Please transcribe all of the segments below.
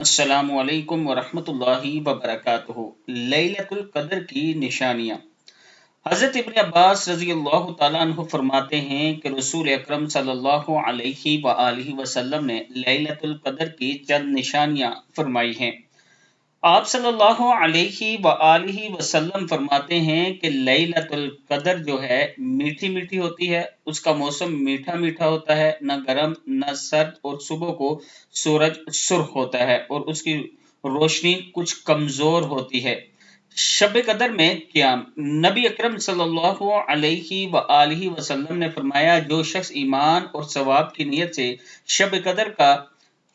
السلام علیکم ورحمۃ اللہ وبرکاتہ۔ لیلۃ القدر کی نشانیاں۔ حضرت ابن عباس رضی اللہ تعالیٰ عنہ فرماتے ہیں کہ رسول اکرم صلی اللہ علیہ وآلہ وسلم نے لیلۃ القدر کی چند نشانیاں فرمائی ہیں۔ آپ صلی اللہ علیہ وآلہ وسلم فرماتے ہیں کہ لیلۃ القدر جو ہے میٹھی میٹھی ہوتی ہے، اس کا موسم میٹھا میٹھا ہوتا ہے، نہ گرم نہ سرد، اور صبح کو سورج سرخ ہوتا ہے اور اس کی روشنی کچھ کمزور ہوتی ہے۔ شب قدر میں قیام۔ نبی اکرم صلی اللہ علیہ وآلہ وسلم نے فرمایا، جو شخص ایمان اور ثواب کی نیت سے شب قدر کا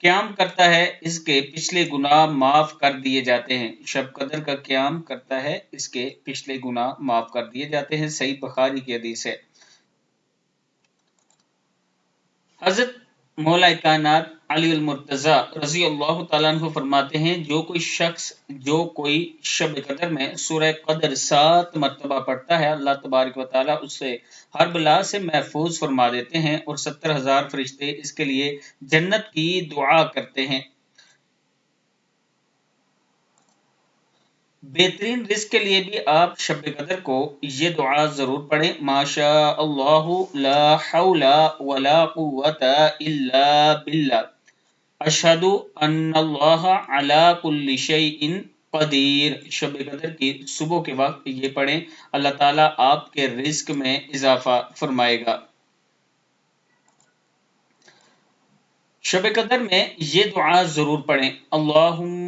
قیام کرتا ہے، اس کے پچھلے گناہ معاف کر دیے جاتے ہیں۔ شب قدر کا قیام کرتا ہے، اس کے پچھلے گناہ معاف کر دیے جاتے ہیں۔ صحیح بخاری کی حدیث ہے۔ حضرت مولا کائنات علی المرتضیٰ رضی اللہ تعالیٰ عنہ فرماتے ہیں، جو کوئی شب قدر میں سورہ قدر 7 مرتبہ پڑھتا ہے، اللہ تبارک و تعالیٰ اس سے ہر بلا سے محفوظ فرما دیتے ہیں، اور 70,000 فرشتے اس کے لیے جنت کی دعا کرتے ہیں۔ بہترین رزق کے لیے بھی آپ شب قدر کو یہ دعا ضرور پڑھیں، ما شاء اللہ لا حول ولا قوت الا باللہ، اشہد ان اللہ علی کل شیء قدیر۔ شب قدر کی صبح کے وقت یہ پڑھیں، اللہ تعالیٰ آپ کے رزق میں اضافہ فرمائے گا۔ شب قدر میں یہ دعا ضرور پڑھیں، اللہم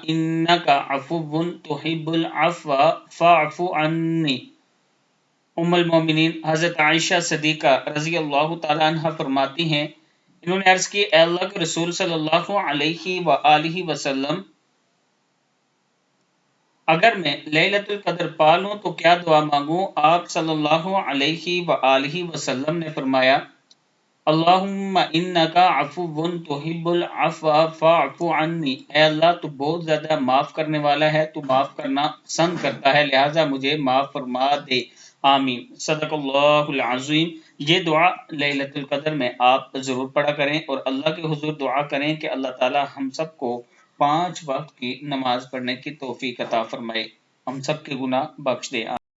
انک عفو تحب العفو فاعف عنی۔ ام المومنین حضرت عائشہ صدیقہ رضی اللہ تعالیٰ عنہ فرماتی ہیں، انہوں نے عرض کی، اے اللہ کے رسول صلی اللہ علیہ وآلہ وسلم، اگر میں لیلۃ القدر پا لوں تو کیا دعا مانگوں؟ آپ صلی اللہ علیہ وآلہ وسلم نے فرمایا، اللہم انک عفو تحب العفو فاعف عنی، اے اللہ تو بہت زیادہ معاف کرنے والا ہے، تو معاف کرنا پسند کرتا ہے، لہٰذا مجھے معاف فرما دے، آمین۔ صدق اللہ العظیم۔ یہ دعا لیلۃ القدر میں آپ ضرور پڑھا کریں، اور اللہ کے حضور دعا کریں کہ اللہ تعالی ہم سب کو 5 وقت کی نماز پڑھنے کی توفیق عطا فرمائے، ہم سب کے گناہ بخش دے۔